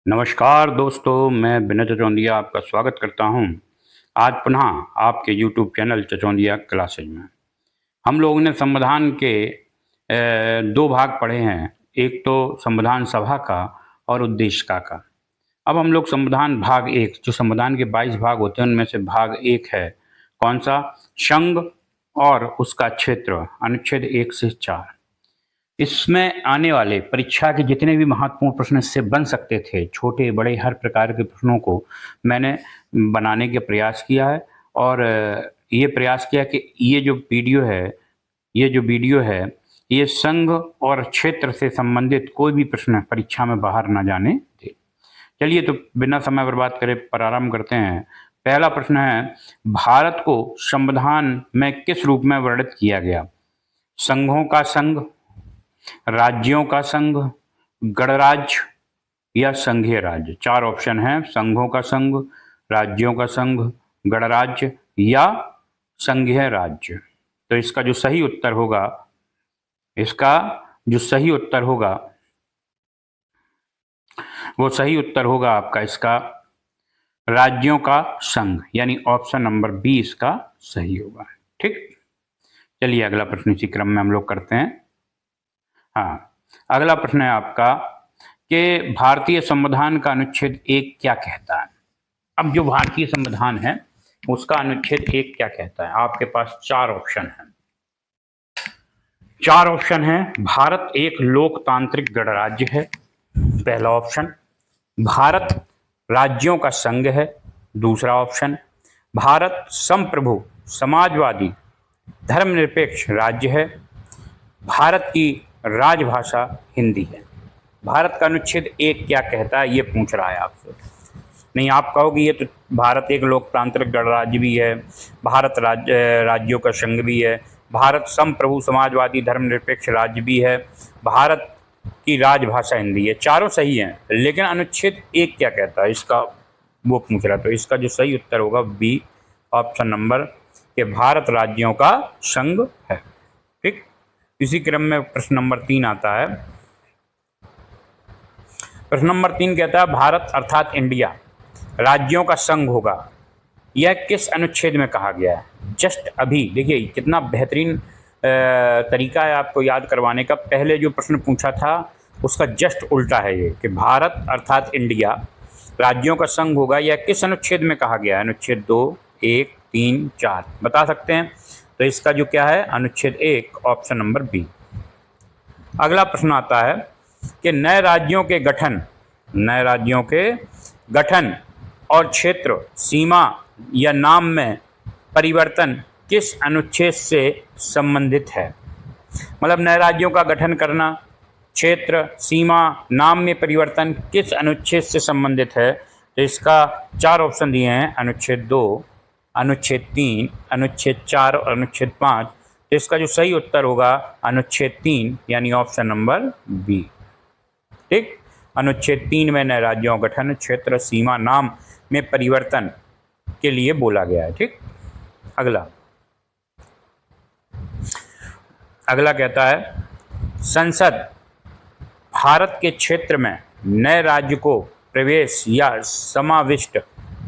नमस्कार दोस्तों, मैं विनय चचौंदिया आपका स्वागत करता हूं। आज पुनः आपके YouTube चैनल चचौंदिया क्लासेज में हम लोगों ने संविधान के दो भाग पढ़े हैं। एक तो संविधान सभा का और उद्देशिका का। अब हम लोग संविधान भाग एक, जो संविधान के 22 भाग होते हैं उनमें से भाग एक है कौन सा, संघ और उसका क्षेत्र, अनुच्छेद 1 से 4। इसमें आने वाले परीक्षा के जितने भी महत्वपूर्ण प्रश्न इससे बन सकते थे, छोटे बड़े हर प्रकार के प्रश्नों को मैंने बनाने का प्रयास किया है। और ये प्रयास किया कि ये जो वीडियो है ये संघ और क्षेत्र से संबंधित कोई भी प्रश्न परीक्षा में बाहर ना जाने दे। चलिए तो बिना समय बर्बाद करे प्रारंभ करते हैं। पहला प्रश्न है, भारत को संविधान में किस रूप में वर्णित किया गया? संघों का संघ, राज्यों का संघ, गणराज्य या संघीय राज्य। 4 ऑप्शन हैं, संघों का संघ, राज्यों का संघ, गणराज्य या संघीय राज्य। तो इसका जो सही उत्तर होगा वो सही उत्तर होगा आपका इसका राज्यों का संघ, यानी ऑप्शन नंबर 20 का सही होगा। ठीक, चलिए अगला प्रश्न इसी क्रम में हम लोग करते हैं। हाँ, अगला प्रश्न है आपका कि भारतीय संविधान का अनुच्छेद 1 क्या कहता है? अब जो भारतीय संविधान है उसका अनुच्छेद 1 क्या कहता है? आपके पास 4 ऑप्शन हैं। 4 ऑप्शन है, भारत एक लोकतांत्रिक गणराज्य है, पहला ऑप्शन। भारत राज्यों का संघ है, दूसरा ऑप्शन। भारत संप्रभु समाजवादी धर्मनिरपेक्ष राज्य है, भारत की राजभाषा हिंदी है। भारत का अनुच्छेद 1 क्या कहता है ये पूछ रहा है आपसे। नहीं, आप कहोगे ये तो भारत एक लोकतांत्रिक गणराज्य भी है, भारत राज्यों का संघ भी है, भारत संप्रभु समाजवादी धर्मनिरपेक्ष राज्य भी है, भारत की राजभाषा हिंदी है। चारों सही हैं, लेकिन अनुच्छेद 1 क्या कहता है इसका वो पूछ रहा है। तो इसका जो सही उत्तर होगा बी, ऑप्शन नंबर, कि भारत राज्यों का संघ है। ठीक, इसी क्रम में प्रश्न नंबर 3 आता है। प्रश्न नंबर 3 कहता है, भारत अर्थात इंडिया राज्यों का संघ होगा, यह किस अनुच्छेद में कहा गया है? जस्ट अभी देखिए कितना बेहतरीन तरीका है आपको याद करवाने का। पहले जो प्रश्न पूछा था उसका जस्ट उल्टा है ये, कि भारत अर्थात इंडिया राज्यों का संघ होगा, यह किस अनुच्छेद में कहा गया है? अनुच्छेद 2, 1, 3, 4 बता सकते हैं। तो इसका जो क्या है, अनुच्छेद 1, ऑप्शन नंबर बी। अगला प्रश्न आता है कि नए राज्यों के गठन और क्षेत्र, सीमा या नाम में परिवर्तन किस अनुच्छेद से संबंधित है? मतलब नए राज्यों का गठन करना, क्षेत्र, सीमा, नाम में परिवर्तन किस अनुच्छेद से संबंधित है? तो इसका 4 ऑप्शन दिए हैं, अनुच्छेद 2, अनुच्छेद 3, अनुच्छेद 4 और अनुच्छेद 5। तो इसका जो सही उत्तर होगा अनुच्छेद 3, यानी ऑप्शन नंबर बी। ठीक, अनुच्छेद 3 में नए राज्यों गठन, क्षेत्र, सीमा, नाम में परिवर्तन के लिए बोला गया है। ठीक, अगला कहता है, संसद भारत के क्षेत्र में नए राज्य को प्रवेश या समाविष्ट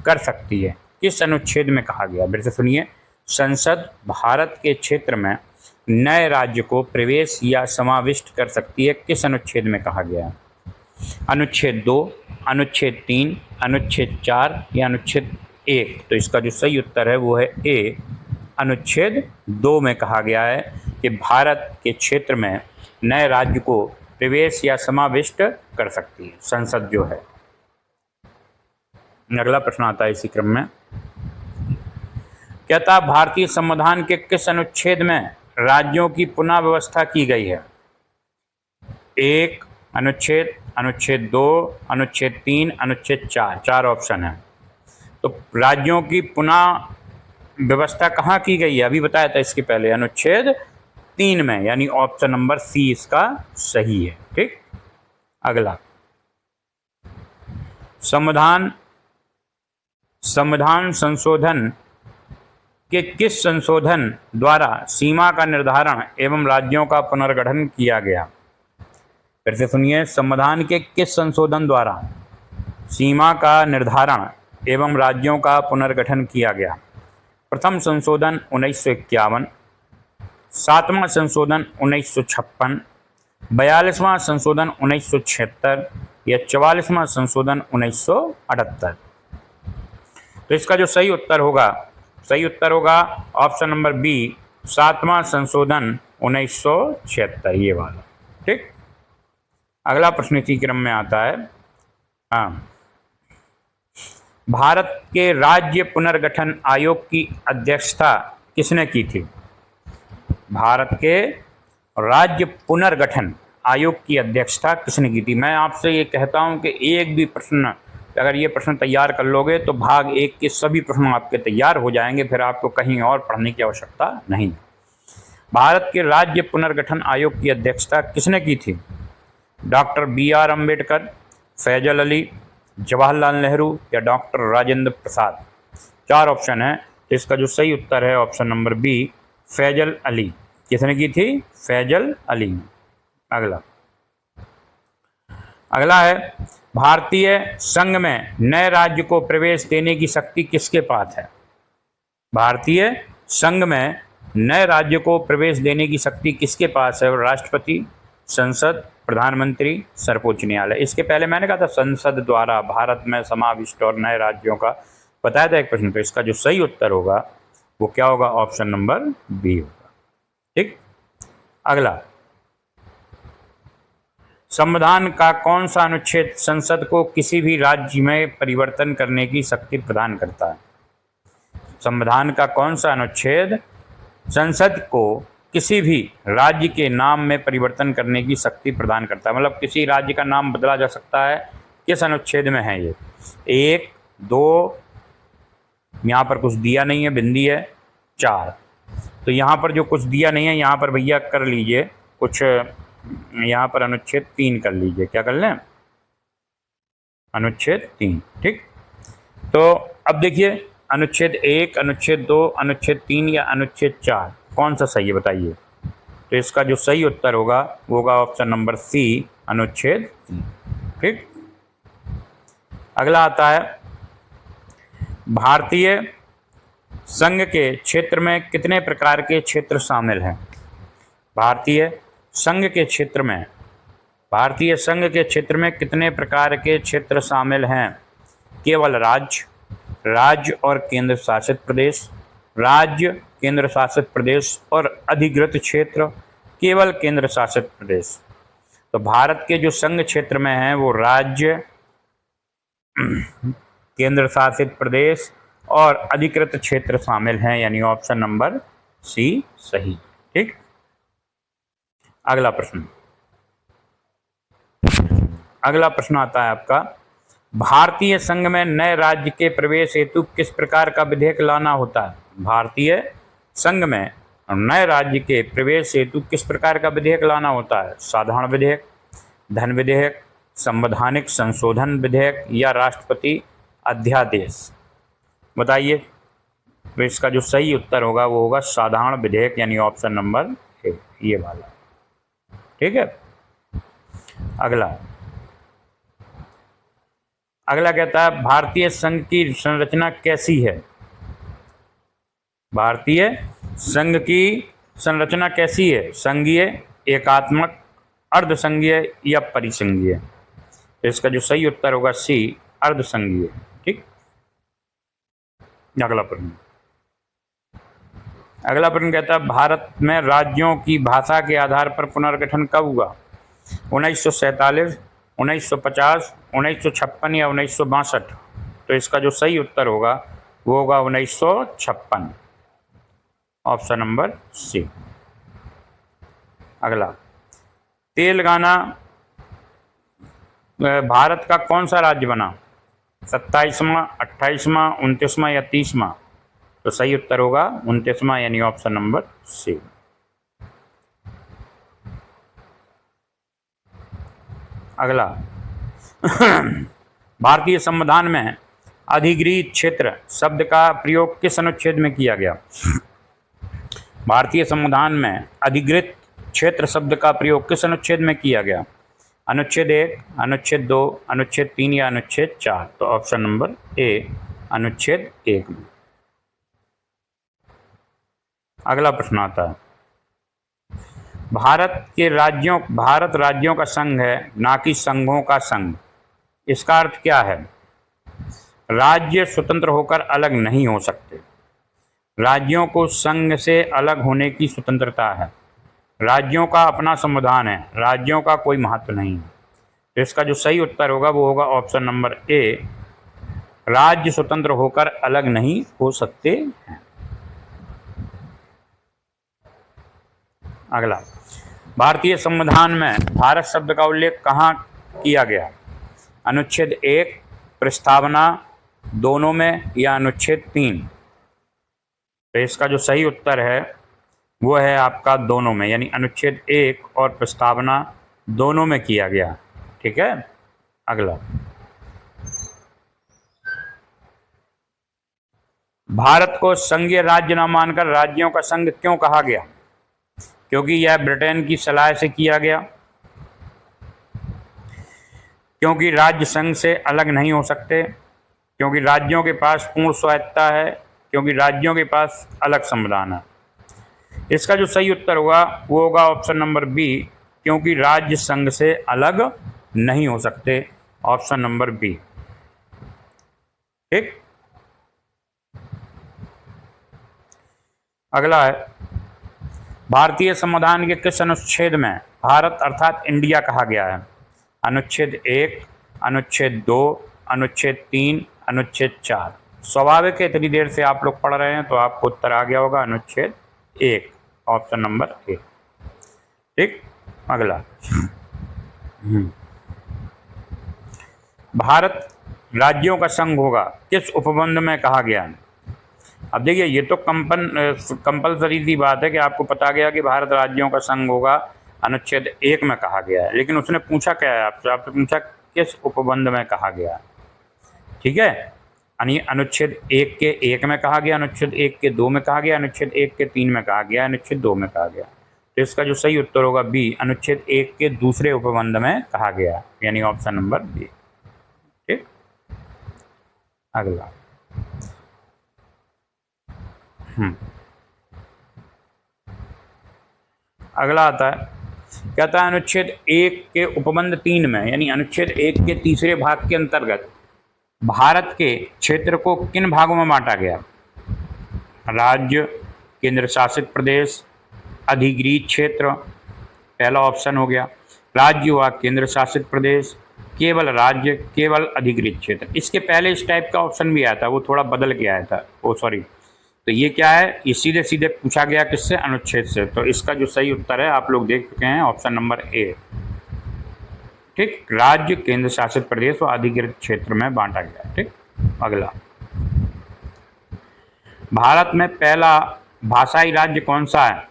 कर सकती है, किस अनुच्छेद में कहा गया? फिर से सुनिए, संसद भारत के क्षेत्र में नए राज्य को प्रवेश या समाविष्ट कर सकती है, किस अनुच्छेद में कहा गया? अनुच्छेद 2, अनुच्छेद 3, अनुच्छेद 4 या अनुच्छेद 1। तो इसका जो सही उत्तर है वो है ए, अनुच्छेद 2 में कहा गया है कि भारत के क्षेत्र में नए राज्य को प्रवेश या समाविष्ट कर सकती है संसद जो है। अगला प्रश्न आता है इसी क्रम में, कहता है भारतीय संविधान के किस अनुच्छेद में राज्यों की पुनः व्यवस्था की गई है? 1 अनुच्छेद, अनुच्छेद 2, अनुच्छेद 3, अनुच्छेद 4। 4 ऑप्शन है। तो राज्यों की पुनः व्यवस्था कहाँ की गई है? अभी बताया था इसके पहले, अनुच्छेद 3 में, यानी ऑप्शन नंबर सी इसका सही है। ठीक, अगला, संविधान संशोधन के किस संशोधन द्वारा सीमा का निर्धारण एवं राज्यों का पुनर्गठन किया गया? फिर से सुनिए, संविधान के किस संशोधन द्वारा सीमा का निर्धारण एवं राज्यों का पुनर्गठन किया गया? प्रथम संशोधन 1951, सातवां संशोधन 1956, 42वां संशोधन 1976 या 44वां संशोधन 1978? तो इसका जो सही उत्तर होगा ऑप्शन नंबर बी, सातवां संशोधन 1976, ये वाला। ठीक, अगला प्रश्न इसी क्रम में आता है। हाँ, भारत के राज्य पुनर्गठन आयोग की अध्यक्षता किसने की थी? भारत के राज्य पुनर्गठन आयोग की अध्यक्षता किसने की थी? मैं आपसे ये कहता हूं कि एक भी प्रश्न, अगर ये प्रश्न तैयार कर लोगे तो भाग 1 के सभी प्रश्न आपके तैयार हो जाएंगे, फिर आपको कहीं और पढ़ने की आवश्यकता नहीं। भारत के राज्य पुनर्गठन आयोग की अध्यक्षता किसने की थी? डॉक्टर BR अम्बेडकर, फैजल अली, जवाहरलाल नेहरू या डॉक्टर राजेंद्र प्रसाद? 4 ऑप्शन है, तो इसका जो सही उत्तर है option number B, Faisal Ali. किसने की थी? फैजल अली। अगला है, भारतीय संघ में नए राज्य को प्रवेश देने की शक्ति किसके पास है? भारतीय संघ में नए राज्य को प्रवेश देने की शक्ति किसके पास है? राष्ट्रपति, संसद, प्रधानमंत्री, सर्वोच्च न्यायालय? इसके पहले मैंने कहा था संसद द्वारा भारत में समाविष्ट और नए राज्यों का बताया था एक प्रश्न, तो इसका जो सही उत्तर होगा वो क्या होगा? ऑप्शन नंबर बी होगा। ठीक, अगला, संविधान का कौन सा अनुच्छेद संसद को किसी भी राज्य में परिवर्तन करने की शक्ति प्रदान करता है? संविधान का कौन सा अनुच्छेद संसद को किसी भी राज्य के नाम में परिवर्तन करने की शक्ति प्रदान करता है? मतलब किसी राज्य का नाम बदला जा सकता है, किस अनुच्छेद में है ये? 1, 2, यहाँ पर कुछ दिया नहीं है, बिंदी है, 4। तो यहाँ पर जो कुछ दिया नहीं है यहाँ पर भैया कर लीजिए कुछ, यहाँ पर अनुच्छेद 3 कर लीजिए। क्या कर लें? अनुच्छेद 3। ठीक, तो अब देखिए अनुच्छेद 1, अनुच्छेद 2, अनुच्छेद 3 या अनुच्छेद 4 कौन सा सही है बताइए? तो इसका जो सही उत्तर होगा वो होगा ऑप्शन नंबर सी, अनुच्छेद 3। ठीक, अगला आता है, भारतीय संघ के क्षेत्र में कितने प्रकार के क्षेत्र शामिल हैं? भारतीय संघ के क्षेत्र में कितने प्रकार के क्षेत्र शामिल हैं? केवल राज्य और केंद्र शासित प्रदेश, राज्य, केंद्र शासित प्रदेश और अधिकृत क्षेत्र, केवल केंद्र शासित प्रदेश? तो भारत के जो संघ क्षेत्र में हैं वो राज्य, केंद्र शासित प्रदेश और अधिकृत क्षेत्र शामिल हैं, यानी ऑप्शन नंबर सी सही। ठीक, अगला प्रश्न आता है आपका, भारतीय संघ में नए राज्य के प्रवेश हेतु किस प्रकार का विधेयक लाना होता है? भारतीय संघ में नए राज्य के प्रवेश हेतु किस प्रकार का विधेयक लाना होता है? साधारण विधेयक, धन विधेयक, संवैधानिक संशोधन विधेयक या राष्ट्रपति अध्यादेश? बताइए। तो इसका जो सही उत्तर होगा वो होगा साधारण विधेयक, यानी ऑप्शन नंबर ए, ये वाला। ठीक है, अगला कहता है, भारतीय संघ की संरचना कैसी है? भारतीय संघ की संरचना कैसी है? संघीय, एकात्मक, अर्धसंघीय या परिसंघीय? तो इसका जो सही उत्तर होगा सी, अर्धसंघीय। ठीक, अगला प्रश्न कहता है, भारत में राज्यों की भाषा के आधार पर पुनर्गठन कब हुआ? 1947, 1950, 1956 या 1962? तो इसका जो सही उत्तर होगा वो होगा 1956, ऑप्शन नंबर सी। अगला, तेलंगाना भारत का कौन सा राज्य बना? 27वां, 28वां, 29वां या 30वां? तो सही उत्तर होगा 29वां, यानी ऑप्शन नंबर सी। अगला, भारतीय संविधान में अधिगृहित क्षेत्र शब्द का प्रयोग किस अनुच्छेद में किया गया? भारतीय संविधान में अधिगृहित क्षेत्र शब्द का प्रयोग किस अनुच्छेद में किया गया? अनुच्छेद 1, अनुच्छेद 2, अनुच्छेद 3 या अनुच्छेद 4? तो ऑप्शन नंबर ए अनुच्छेद 1 में। अगला प्रश्न आता है, भारत राज्यों का संघ है, ना कि संघों का संघ। इसका अर्थ क्या है? राज्य स्वतंत्र होकर अलग नहीं हो सकते। राज्यों को संघ से अलग होने की स्वतंत्रता है। राज्यों का अपना संविधान है, राज्यों का कोई महत्व नहीं है। तो इसका जो सही उत्तर होगा वो होगा ऑप्शन नंबर ए, राज्य स्वतंत्र होकर अलग नहीं हो सकते हैं। अगला, भारतीय संविधान में भारत शब्द का उल्लेख कहाँ किया गया? अनुच्छेद 1, प्रस्तावना, दोनों में, या अनुच्छेद 3? तो इसका जो सही उत्तर है वो है आपका दोनों में, यानी अनुच्छेद 1 और प्रस्तावना दोनों में किया गया। ठीक है। अगला, भारत को संघीय राज्य न मानकर राज्यों का संघ क्यों कहा गया? क्योंकि यह ब्रिटेन की सलाह से किया गया, क्योंकि राज्य संघ से अलग नहीं हो सकते, क्योंकि राज्यों के पास पूर्ण स्वायत्तता है, क्योंकि राज्यों के पास अलग संविधान है। इसका जो सही उत्तर होगा वो होगा ऑप्शन नंबर बी, क्योंकि राज्य संघ से अलग नहीं हो सकते। Option number B. ठीक। अगला है, भारतीय संविधान के किस अनुच्छेद में भारत अर्थात इंडिया कहा गया है? अनुच्छेद 1, अनुच्छेद 2, अनुच्छेद 3, अनुच्छेद 4? स्वाभाविक है, इतनी देर से आप लोग पढ़ रहे हैं तो आपको उत्तर आ गया होगा अनुच्छेद 1, ऑप्शन नंबर ए। ठीक। अगला, भारत राज्यों का संघ होगा किस उपबंध में कहा गया? अब देखिए, ये तो कंपलसरी सी बात है कि आपको पता गया कि भारत राज्यों का संघ होगा, अनुच्छेद 1 में कहा गया है। लेकिन उसने पूछा क्या है आपसे? आपसे पूछा किस उपबंध में कहा गया। ठीक है, यानी अनुच्छेद 1 के 1 में कहा गया, अनुच्छेद 1 के 2 में कहा गया, अनुच्छेद 1 के 3 में कहा गया, अनुच्छेद 2 में कहा गया। तो इसका जो सही उत्तर होगा बी, अनुच्छेद 1 के दूसरे उपबंध में कहा गया, यानी ऑप्शन नंबर बी। ठीक। अगला, अगला आता है, कहता है अनुच्छेद 1 के उपबंध 3 में, यानी अनुच्छेद 1 के तीसरे भाग के अंतर्गत भारत के क्षेत्र को किन भागों में बांटा गया? राज्य, केंद्र शासित प्रदेश, अधिगृहित क्षेत्र? पहला ऑप्शन हो गया राज्य हुआ, केंद्र शासित प्रदेश, केवल राज्य, केवल अधिगृहित क्षेत्र। इसके पहले इस टाइप का ऑप्शन भी आया था, वो थोड़ा बदल के आया था, ओ सॉरी। तो ये क्या है? ये सीधे सीधे पूछा गया किससे? अनुच्छेद से। तो इसका जो सही उत्तर है आप लोग देख चुके हैं, ऑप्शन नंबर ए। ठीक, राज्य, केंद्र शासित प्रदेश और अधिकृत क्षेत्र में बांटा गया। ठीक। अगला, भारत में पहला भाषाई राज्य कौन सा है?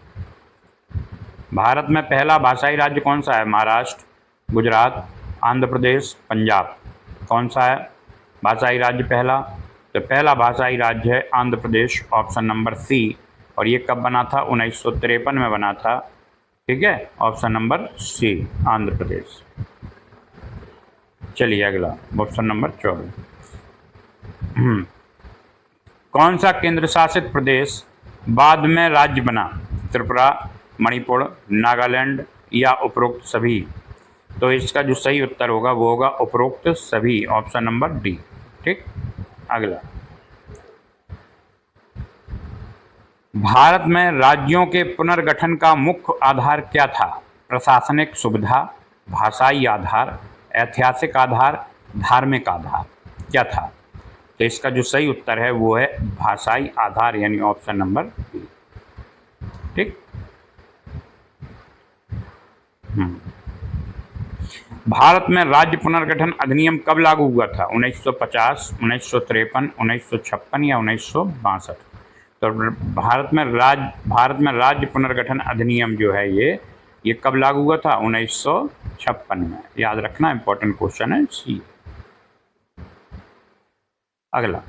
भारत में पहला भाषाई राज्य कौन सा है? महाराष्ट्र, गुजरात, आंध्र प्रदेश, पंजाब? कौन सा है भाषाई राज्य पहला? तो पहला भाषाई राज्य है Andhra Pradesh, option number C. और ये कब बना था? 1953 में बना था। ठीक है, option number C, Andhra Pradesh. चलिए अगला, ऑप्शन नंबर 24। कौन सा केंद्र शासित प्रदेश बाद में राज्य बना? त्रिपुरा, मणिपुर, नागालैंड या उपरोक्त सभी? तो इसका जो सही उत्तर होगा वो होगा उपरोक्त सभी, ऑप्शन नंबर डी। ठीक। अगला, भारत में राज्यों के पुनर्गठन का मुख्य आधार क्या था? प्रशासनिक सुविधा, भाषाई आधार, ऐतिहासिक आधार, धार्मिक आधार? क्या था? तो इसका जो सही उत्तर है वो है भाषाई आधार, यानी ऑप्शन नंबर बी। ठीक। भारत में राज्य पुनर्गठन अधिनियम कब लागू हुआ था? 1950, 1953, 1956 या 1962? तो भारत में राज्य पुनर्गठन अधिनियम जो है ये कब लागू हुआ था? 1956 में। याद रखना, इंपॉर्टेंट क्वेश्चन है सी। अगला,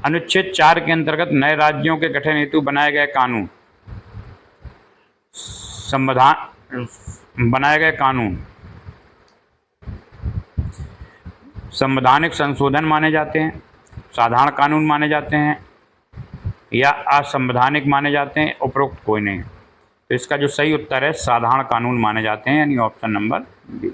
अनुच्छेद 4 के अंतर्गत नए राज्यों के गठन हेतु बनाए गए कानून, संविधान बनाए गए कानून संवैधानिक संशोधन माने जाते हैं, साधारण कानून माने जाते हैं या असंवैधानिक माने जाते हैं, उपरोक्त कोई नहीं। तो इसका जो सही उत्तर है साधारण कानून माने जाते हैं, यानी ऑप्शन नंबर बी।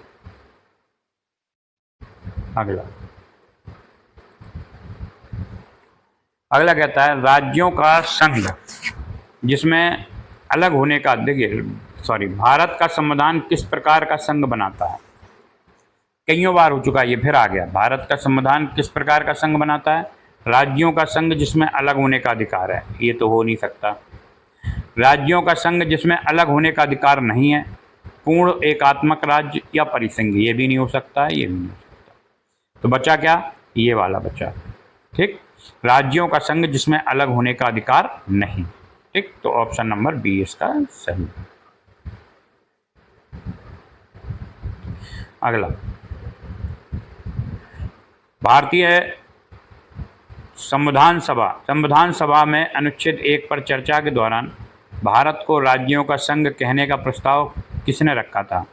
अगला कहता है राज्यों का संघ जिसमें अलग होने का, देखिए भारत का संविधान किस प्रकार का संघ बनाता है। कईयों बार हो चुका है, ये फिर आ गया। भारत का संविधान किस प्रकार का संघ बनाता है? राज्यों का संघ जिसमें अलग होने का अधिकार है। ये तो हो नहीं सकता। राज्यों का संघ जिसमें अलग होने का अधिकार नहीं है, पूर्ण एकात्मक राज्य या परिसंघ, ये भी नहीं हो सकता है, ये भी नहीं हो सकता। तो बचा क्या? ये वाला बचा। ठीक, राज्यों का संघ जिसमें अलग होने का अधिकार नहीं। ठीक, तो ऑप्शन नंबर बी इसका सही। अगला, भारतीय संविधान सभा में अनुच्छेद 1 पर चर्चा के दौरान भारत को राज्यों का संघ कहने का प्रस्ताव किसने रखा था?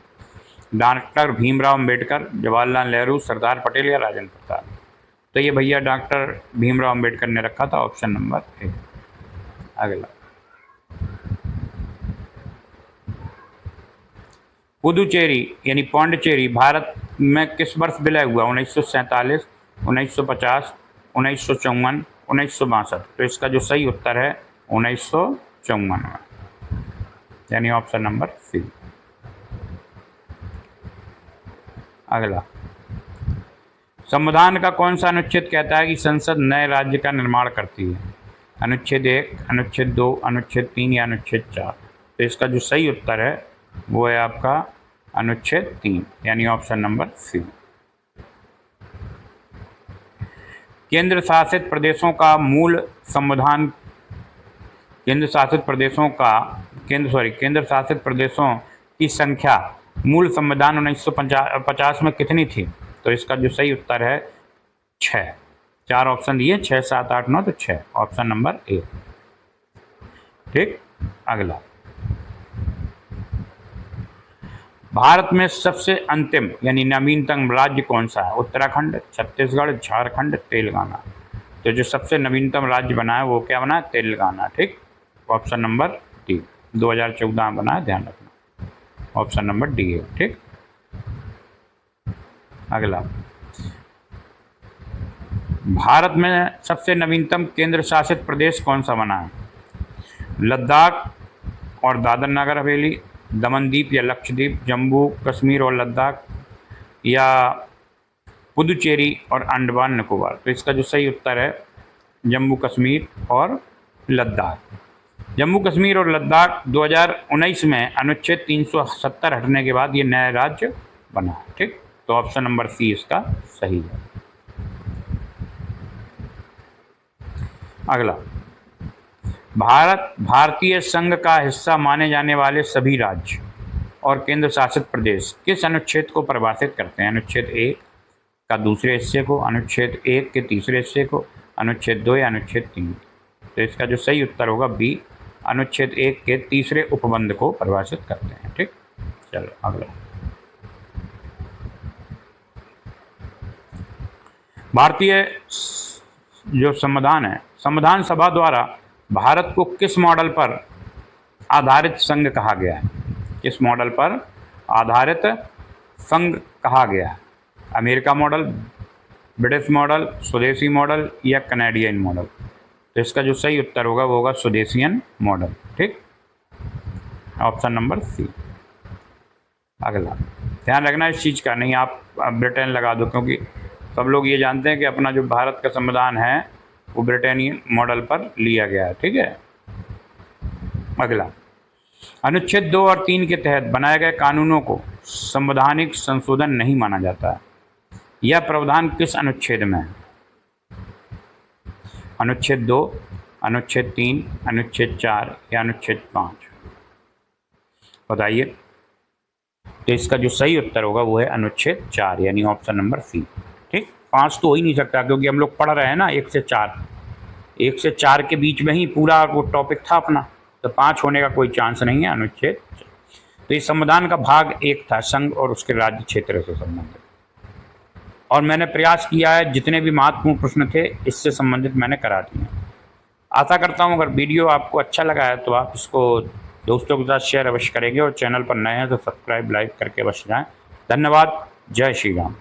डॉक्टर भीमराव अंबेडकर, जवाहरलाल नेहरू, सरदार पटेल या राजेंद्र प्रसाद? तो ये भैया डॉक्टर भीमराव अंबेडकर ने रखा था, ऑप्शन नंबर ए। अगला, पुदुचेरी यानी पौंडचेरी भारत में किस वर्ष विलय हुआ? 1947, 1950, 1954, 1962? तो इसका जो सही उत्तर है 1954 में, यानी ऑप्शन नंबर सी। अगला, संविधान का कौन सा अनुच्छेद कहता है कि संसद नए राज्य का निर्माण करती है? अनुच्छेद 1, अनुच्छेद 2, अनुच्छेद 3 या अनुच्छेद 4? तो इसका जो सही उत्तर है वो है आपका अनुच्छेद 3, यानी ऑप्शन नंबर सी। केंद्र शासित प्रदेशों का मूल संविधान, केंद्र शासित प्रदेशों की संख्या मूल संविधान 1950 में कितनी थी? तो इसका जो सही उत्तर है 6। 4 ऑप्शन दिए, 6, 7, 8, 9, तो 6, ऑप्शन नंबर ए। ठीक, अगला, भारत में सबसे अंतिम यानी नवीनतम राज्य कौन सा है? उत्तराखंड, छत्तीसगढ़, झारखंड, तेलंगाना? तो जो सबसे नवीनतम राज्य बना है वो क्या बना है? तेलंगाना। ठीक, ऑप्शन नंबर डी, 2014 में बना है, ध्यान रखना, ऑप्शन नंबर डी है। ठीक, अगला, भारत में सबसे नवीनतम केंद्र शासित प्रदेश कौन सा बना है? लद्दाख और दादर नगर हवेली, दमनदीप या लक्षद्वीप, जम्मू कश्मीर और लद्दाख, या पुदुचेरी और अंडमान निकोबार? तो इसका जो सही उत्तर है जम्मू कश्मीर और लद्दाख। जम्मू कश्मीर और लद्दाख 2019 में अनुच्छेद 370 हटने के बाद ये नया राज्य बना। ठीक, तो ऑप्शन नंबर सी इसका सही है। अगला, भारतीय संघ का हिस्सा माने जाने वाले सभी राज्य और केंद्र शासित प्रदेश किस अनुच्छेद को परिभाषित करते हैं? अनुच्छेद 1 का दूसरे हिस्से को, अनुच्छेद 1 के तीसरे हिस्से को, अनुच्छेद 2 या अनुच्छेद 3? तो इसका जो सही उत्तर होगा बी, अनुच्छेद 1 के तीसरे उपबंध को परिभाषित करते हैं। ठीक, चलो अगला, भारतीय जो संविधान है, संविधान सभा द्वारा भारत को किस मॉडल पर आधारित संघ कहा गया है? किस मॉडल पर आधारित संघ कहा गया है? अमेरिका मॉडल, ब्रिटिश मॉडल, स्वदेशी मॉडल या कनाडियन मॉडल? तो इसका जो सही उत्तर होगा वो होगा स्वदेशियन मॉडल। ठीक, ऑप्शन नंबर सी। अगला, ध्यान रखना इस चीज़ का, नहीं आप ब्रिटेन लगा दो, क्योंकि सब लोग ये जानते हैं कि अपना जो भारत का संविधान है वो ब्रिटेनियन मॉडल पर लिया गया है। ठीक है, अगला, अनुच्छेद 2 और 3 के तहत बनाए गए कानूनों को संवैधानिक संशोधन नहीं माना जाता है। यह प्रावधान किस अनुच्छेद में है? अनुच्छेद 2, अनुच्छेद 3, अनुच्छेद 4 या अनुच्छेद 5? बताइए। तो इसका जो सही उत्तर होगा वो है अनुच्छेद 4, यानी ऑप्शन नंबर सी। ठीक, 5 तो हो ही नहीं सकता, क्योंकि हम लोग पढ़ रहे हैं ना 1 से 4, 1 से 4 के बीच में ही पूरा वो टॉपिक था अपना, तो 5 होने का कोई चांस नहीं है। अनुच्छेद, तो इस संविधान का भाग 1 था संघ और उसके राज्य क्षेत्र से संबंधित, और मैंने प्रयास किया है, जितने भी महत्वपूर्ण प्रश्न थे इससे संबंधित मैंने करा दिए। आशा करता हूँ अगर वीडियो आपको अच्छा लगा है तो आप इसको दोस्तों के साथ शेयर अवश्य करेंगे और चैनल पर नए हैं तो सब्सक्राइब लाइक करके अवश्य जाएं। धन्यवाद। जय श्री राम।